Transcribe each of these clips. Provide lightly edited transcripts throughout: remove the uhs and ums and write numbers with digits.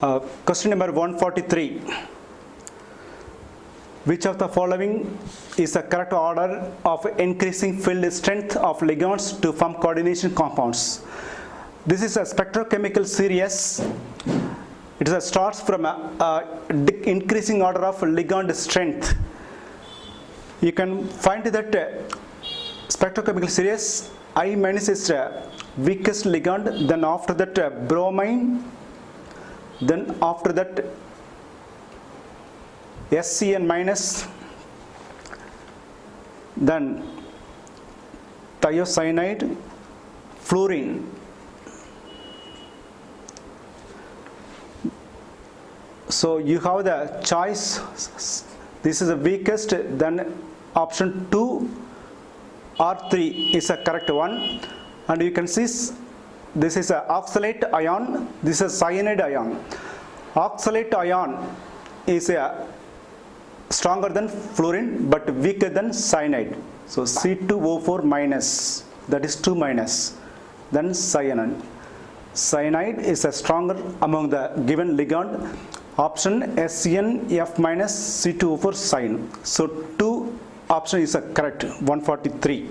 Question number 143. Which of the following is the correct order of increasing field strength of ligands to form coordination compounds? This is a spectrochemical series. It starts from increasing order of ligand strength. You can find that spectrochemical series I minus is weakest ligand, then after that bromine, then after that SCN minus, then thiocyanide, fluorine. So you have the choice. This is the weakest, then option 2 or 3 is a correct one. And you can see this is a oxalate ion, this is cyanide ion. Oxalate ion is a stronger than fluorine but weaker than cyanide. So C2O4 minus, that is 2 minus, then cyanide. Cyanide is a stronger among the given ligand. Option SCNF minus C2O4 cyan. So 2 option is a correct, 143.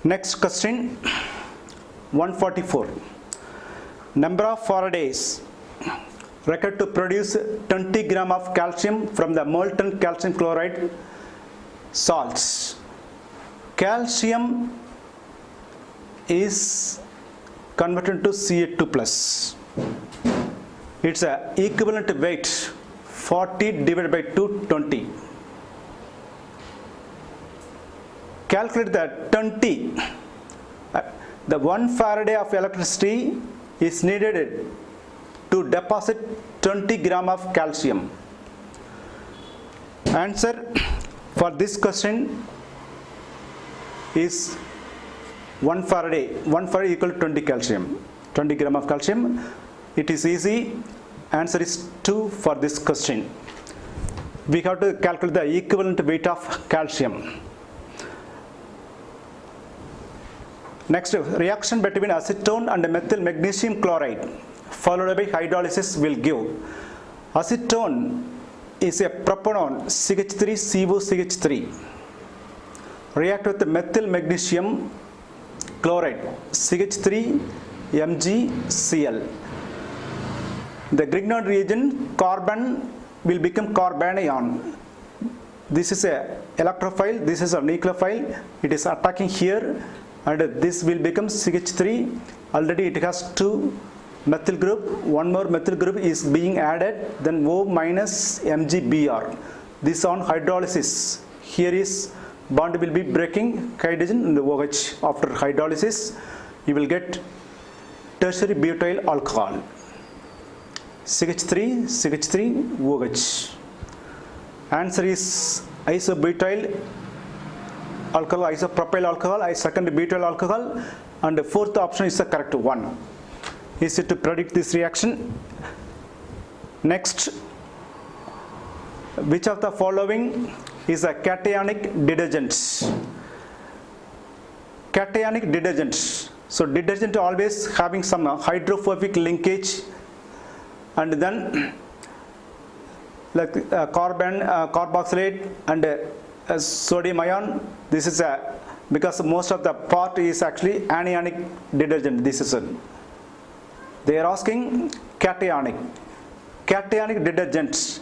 Next question, 144. Number of Faradays required to produce 20 gram of calcium from the molten calcium chloride salts. Calcium is converted to Ca2 plus. It's a equivalent weight 40 divided by 2, 20. Calculate the 20. The 1 Faraday of electricity is needed to deposit 20 gram of calcium. Answer for this question is 1 Faraday. 1 Faraday equal to 20 calcium. 20 gram of calcium. It is easy. Answer is 2 for this question. We have to calculate the equivalent weight of calcium. Next, reaction between acetone and methyl magnesium chloride followed by hydrolysis will give. Acetone is a propanone CH3COCH3. React with the methyl magnesium chloride CH3MgCl. The Grignard reagent, carbon will become carbanion. This is a electrophile, this is a nucleophile. It is attacking here, and this will become CH3. Already it has 2 methyl group, one more methyl group is being added, then O minus MgBr. This on hydrolysis. Here is bond will be breaking hydrogen in the OH. After hydrolysis, you will get tertiary butyl alcohol. CH3 OH. Answer is isobutyl alcohol, isopropyl alcohol, second butyl alcohol, and the fourth option is the correct one. Is it to predict this reaction? Next, which of the following is a cationic detergent? Cationic detergent. So detergent always having some hydrophobic linkage, and then like carboxylate and sodium ion. This is a, because most of the part is actually anionic detergent. This is a, they are asking cationic detergents.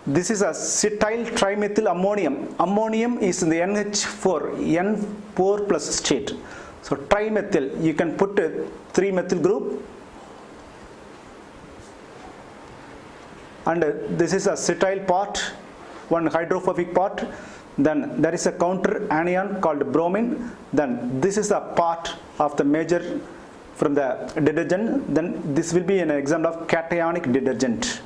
This is a cetyl trimethyl ammonium. Ammonium is in the N4 plus state. So trimethyl, you can put a 3 methyl group, and this is a cetyl part, one hydrophobic part. Then there is a counter anion called bromine. Then this is a part of the major from the detergent. Then this will be an example of cationic detergent.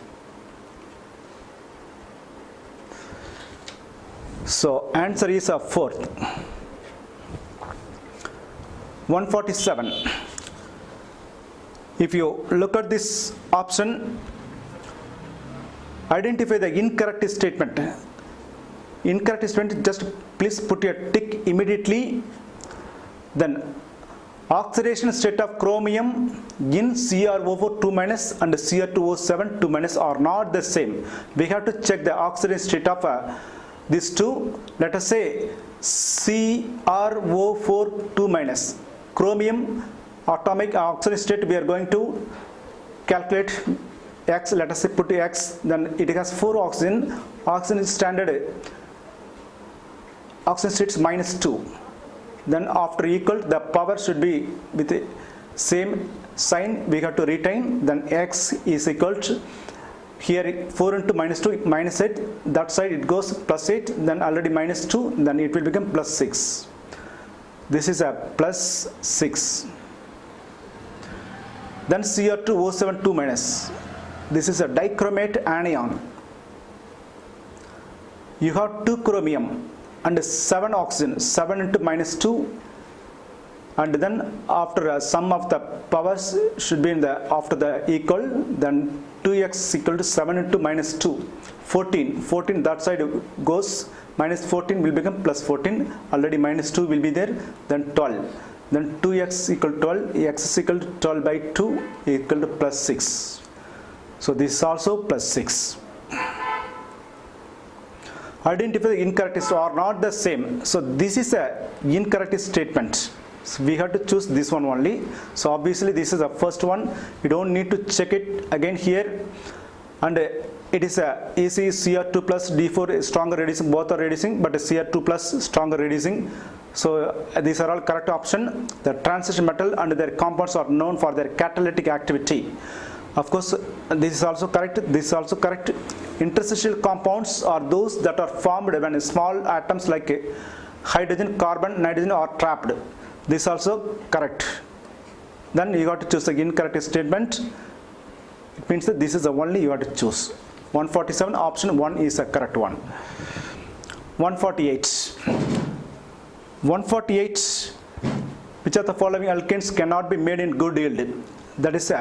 So answer is a fourth. 147. If you look at this option, identify the incorrect statement. Incorrect statement, just please put a tick immediately. Then Oxidation state of chromium in CrO4 2 minus and Cr2O7 2 minus are not the same. We have to check the oxidation state of these two. Let us say CrO4 2 minus. Chromium atomic oxidation state, we are going to calculate X. Let us say put X, then it has 4 oxygen. Oxygen is standard oxygen state is -2. Then after equal, the power should be with the same sign, we have to retain. Then X is equal to, here 4 into -2 -8, that side it goes +8, then already -2, then it will become +6. This is a +6. Then Cr2O7 2 minus. This is a dichromate anion. You have 2 chromium and 7 oxygen, 7 into -2, and then after sum of the powers should be in the after the equal, then 2x equal to 7 into -2, 14, that side goes, -14 will become +14, already -2 will be there, then 12, then 2x equal to 12, x is equal to 12 by 2 equal to +6. So this is also +6. Identify the incorrect are not the same. So this is a incorrect statement. So we have to choose this one only. So obviously this is the first one. You don't need to check it again here. And it is a easy Cr2 plus D4 stronger reducing, both are reducing, but Cr2 plus stronger reducing. So these are all correct option. The transition metal and their compounds are known for their catalytic activity. Of course, this is also correct. This is also correct. Interstitial compounds are those that are formed when small atoms like hydrogen, carbon, nitrogen are trapped. This is also correct. Then you got to choose the incorrect statement. It means that this is the only you have to choose. 147 option 1 is a correct one. 148. 148. Which of the following alkanes cannot be made in good yield? That is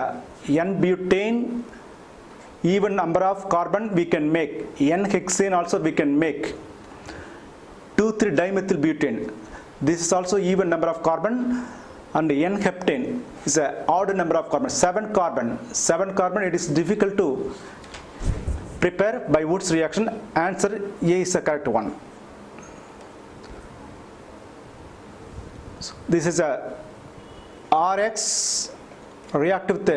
N-butane, even number of carbon we can make. N-hexane also we can make. 2,3-dimethylbutane. This is also even number of carbon. And N-heptane is an odd number of carbon. 7 carbon. 7 carbon, it is difficult to prepare by Wood's reaction. Answer A is the correct one. So this is a RX react with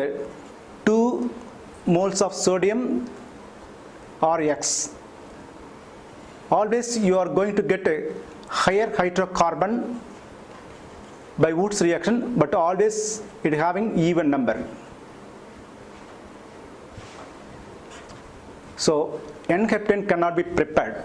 2 moles of sodium RX. Always you are going to get a higher hydrocarbon by Wood's reaction, but always it having even number. So N-heptane cannot be prepared.